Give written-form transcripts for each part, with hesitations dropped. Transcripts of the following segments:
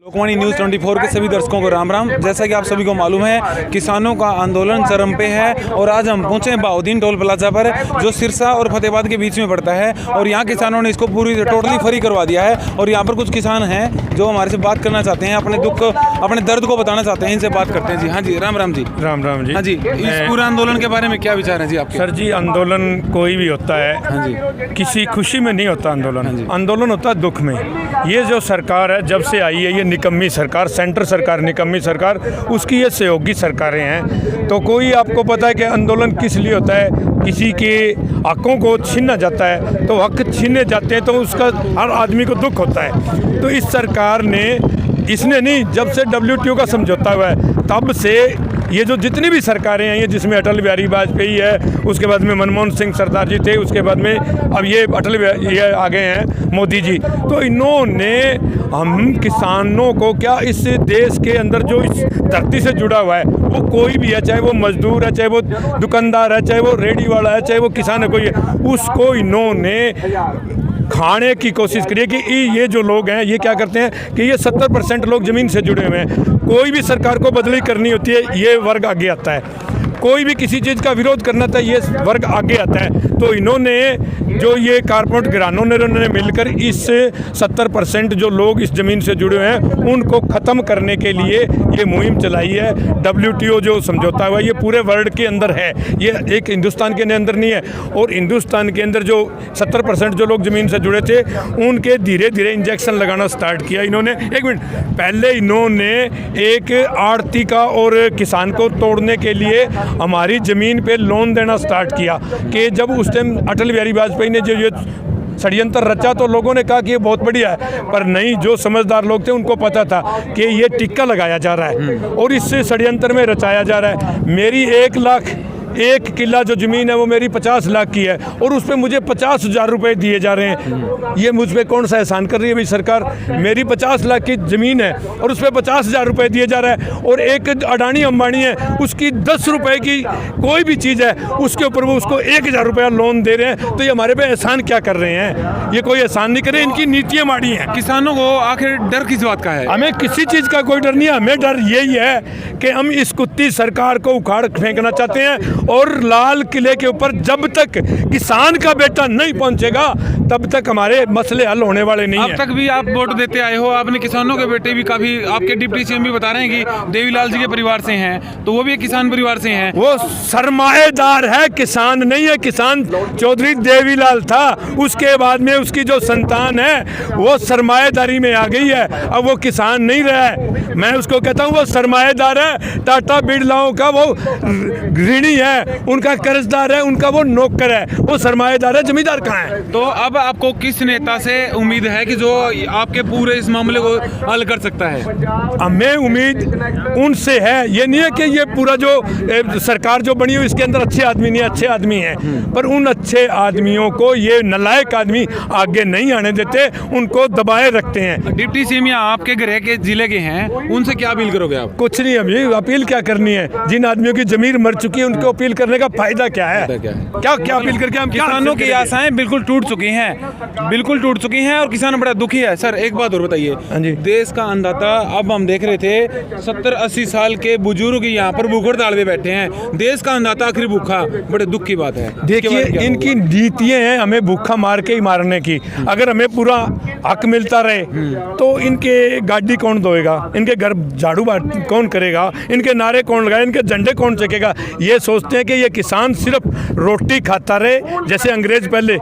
Lokvani news 24 के सभी दर्शकों को राम राम। जैसा कि आप सभी को मालूम है, किसानों का आंदोलन चरम पे है और आज हम पहुंचे हैं बहाउद्दीन टोल प्लाजा पर, जो सिरसा और फतेहाबाद के बीच में पड़ता है। और यहाँ किसानों ने इसको पूरी टोटली फ्री करवा दिया है। और यहाँ पर कुछ किसान हैं जो हमारे से बात करना चाहते हैं, अपने दुख अपने दर्द को बताना चाहते हैं। इनसे बात करते हैं जी। हाँ जी, राम राम जी। राम राम जी। हाँ जी, इस पूरे आंदोलन के बारे में क्या विचार है जी आपके? सर जी, आंदोलन कोई भी होता है, हाँ जी, किसी खुशी में नहीं होता आंदोलन। हाँ जी। आंदोलन होता है दुख में। ये जो सरकार है, जब से आई है ये निकम्मी सरकार, सेंटर सरकार निकम्मी सरकार, उसकी ये सहयोगी सरकारें हैं। तो कोई आपको पता है कि आंदोलन किस लिए होता है? किसी के हकों को छीना जाता है, तो हक छीने जाते हैं तो उसका हर आदमी को दुख होता है। तो इस सरकार ने, इसने नहीं, जब से WTO का समझौता हुआ है तब से ये जो जितनी भी सरकारें हैं, ये जिसमें अटल बिहारी वाजपेयी है, उसके बाद में मनमोहन सिंह सरदार जी थे, उसके बाद में अब ये ये आ गए हैं मोदी जी। तो इन्होंने हम किसानों को, क्या इस देश के अंदर जो इस धरती से जुड़ा हुआ है, वो कोई भी है, चाहे वो मजदूर है, चाहे वो दुकानदार है, चाहे वो रेडी वाला है, चाहे वो किसान है, कोई है, उसको इन्होंने खाने की कोशिश करिए कि ये जो लोग हैं ये क्या करते हैं कि ये 70% लोग ज़मीन से जुड़े हुए हैं। कोई भी सरकार को बदली करनी होती है, ये वर्ग आगे आता है। कोई भी किसी चीज़ का विरोध करना था, ये वर्ग आगे आता है। तो इन्होंने जो ये कारपोरेट घरानों ने मिलकर इस 70% जो लोग इस ज़मीन से जुड़े हुए हैं उनको ख़त्म करने के लिए ये मुहिम चलाई है। WTO जो समझौता हुआ, ये पूरे वर्ल्ड के अंदर है, ये एक हिंदुस्तान के अंदर नहीं है। और हिंदुस्तान के अंदर जो 70% जो लोग ज़मीन से जुड़े थे, उनके धीरे धीरे इंजेक्शन लगाना स्टार्ट किया इन्होंने। एक मिनट पहले इन्होंने एक आड़ती का और किसान को तोड़ने के लिए हमारी ज़मीन पे लोन देना स्टार्ट किया कि जब उस टाइम अटल बिहारी वाजपेयी ने जो ये षड्यंत्र रचा तो लोगों ने कहा कि ये बहुत बढ़िया है, पर नहीं, जो समझदार लोग थे उनको पता था कि ये टिक्का लगाया जा रहा है और इस षड्यंत्र में रचाया जा रहा है। मेरी 1 किला जो ज़मीन है वो मेरी 50 लाख की है और उस पर मुझे 50,000 रुपये दिए जा रहे हैं। ये मुझ पर कौन सा एहसान कर रही है भाई सरकार? मेरी 50 लाख की ज़मीन है और उस पर 50,000 रुपये दिए जा रहा है। और एक अडानी अंबानी है, उसकी 10 रुपये की कोई भी चीज़ है उसके ऊपर वो उसको 1,000 रुपया लोन दे रहे हैं। तो ये हमारे पे एहसान क्या कर रहे हैं? ये कोई एहसान नहीं करे, इनकी नीतियाँ माड़ी हैं। किसानों को आखिर डर किस बात का है? हमें किसी चीज़ का कोई डर नहीं है। हमें डर यही है कि हम इस कुत्ती सरकार को उखाड़ फेंकना चाहते हैं और लाल किले के ऊपर जब तक किसान का बेटा नहीं पहुंचेगा तब तक हमारे मसले हल होने वाले नहीं हैं। अब तक भी आप वोट देते आए हो, आपने किसानों के बेटे भी काफी, आपके डिप्टी CM भी बता रहे हैं कि देवीलाल जी के परिवार से हैं, तो वो भी एक किसान परिवार से हैं। वो सरमाएदार है, किसान नहीं है। किसान चौधरी देवीलाल था, उसके बाद में उसकी जो संतान है वो सरमाएदारी में आ गई है, अब वो किसान नहीं रहा है। मैं उसको कहता हूँ वो सरमाएदार है, टाटा बिरलाओं का वो ऋणी है, उनका कर्जदार है, उनका वो नौकर है, वो सरमाएदार है, जमींदार कहाँ है? तो अब आपको किस नेता से उम्मीद है कि जो आपके पूरे इस मामले को हल कर सकता है? हमें उम्मीद उनसे है। ये नहीं है कि ये पूरा जो सरकार जो बनी हुई इसके अंदर अच्छे आदमी नहीं है, अच्छे आदमी हैं, पर उन अच्छे आदमियों को ये नालायक आदमी आगे नहीं आने देते, उनको दबाए रखते हैं। डिप्टी CM आपके गृह के जिले के हैं, उनसे क्या अपील करोगे आप? कुछ नहीं, अभी अपील क्या करनी है? जिन आदमियों की जमीन मर चुकी है उनको अपील करने का फायदा क्या है? क्या अपील करके हम? किसानों की आशाएं बिल्कुल टूट चुकी हैं, बिल्कुल टूट चुकी हैं और किसान बड़ा दुखी है। सर एक बात और बताइए, देश का अन्नदाता, अब हम देख रहे थे 70-80 साल के बुजुर्ग यहाँ पर भूख हड़ताल पे बैठे हैं, देश का अन्नदाता आखिर भूखा, बड़े दुख की बात है। देखिए इनकी नीतियाँ हैं हमें भूखा मार के ही मारने की। अगर हमें पूरा हक मिलता रहे तो इनके गाड़ी कौन धोएगा, इनके घर झाड़ू कौन करेगा, इनके नारे कौन लगाए, इनके झंडे कौन चकेगा? ये सोचते हैं कि ये किसान सिर्फ रोटी खाता रहे, जैसे अंग्रेज पहले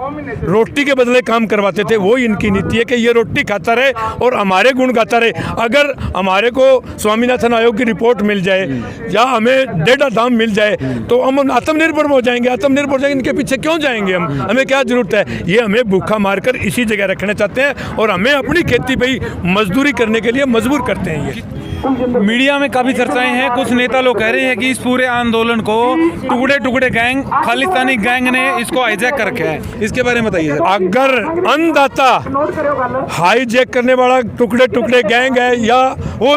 रोटी के बदले काम करवाते थे, वो इनकी नीति है कि ये रोटी खाता रहे और हमारे गुण गाता रहे। अगर हमारे को स्वामीनाथन आयोग की रिपोर्ट मिल जाए या हमें डेटा दाम मिल जाए तो हम आत्मनिर्भर हो जाएंगे। आत्मनिर्भर हो जाएंगे, इनके पीछे क्यों जाएंगे हम? हमें क्या जरूरत है? ये हमें भूखा मारकर इसी जगह रखना चाहते हैं और हमें अपनी खेती पे ही मजदूरी करने के लिए मजबूर करते हैं। ये मीडिया में काफी चर्चाएं हैं, कुछ नेता लोग कह रहे हैं कि इस पूरे आंदोलन को टुकड़े टुकड़े गैंग, खालिस्तानी गैंग ने इसको हाईजैक कर रखा है, इसके बारे में बताइए। अगर अन्नदाता हाईजैक करने वाला टुकड़े टुकड़े गैंग है या वो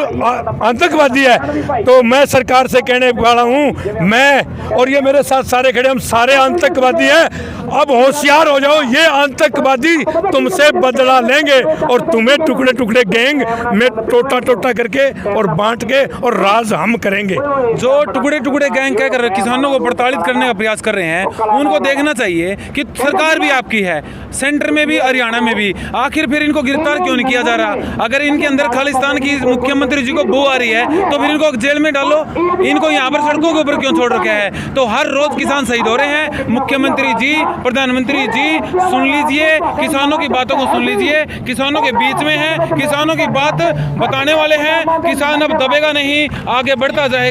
आतंकवादी है। तो मैं सरकार से कहने वाला हूँ, मैं और ये मेरे साथ सारे खड़े, हम सारे आतंकवादी हैं। अब होशियार हो जाओ, ये आतंकवादी तुमसे बदला लेंगे और तुम्हें टुकड़े टुकड़े गैंग में टोटा टोटा करके और बांट के और राज हम करेंगे। जो टुकड़े टुकड़े गैंग कहकर किसानों को प्रताड़ित करने का प्रयास कर रहे हैं, उनको देखना चाहिए कि सरकार भी आपकी है, सेंटर में भी हरियाणा में भी, आखिर फिर इनको गिरफ्तार क्यों नहीं किया जा रहा? अगर इनके अंदर खालिस्तान की मुख्यमंत्री जी को बू आ रही है तो फिर इनको जेल में डालो, इनको यहाँ पर सड़कों के ऊपर क्यों छोड़ रखा है? तो हर रोज किसान शहीद हो रहे हैं। मुख्यमंत्री जी, प्रधानमंत्री जी, सुन लीजिए, किसानों की बातों को सुन लीजिए। किसानों के बीच में है, किसानों की बात बताने वाले हैं। किसान अब दबेगा नहीं, आगे बढ़ता जाएगा।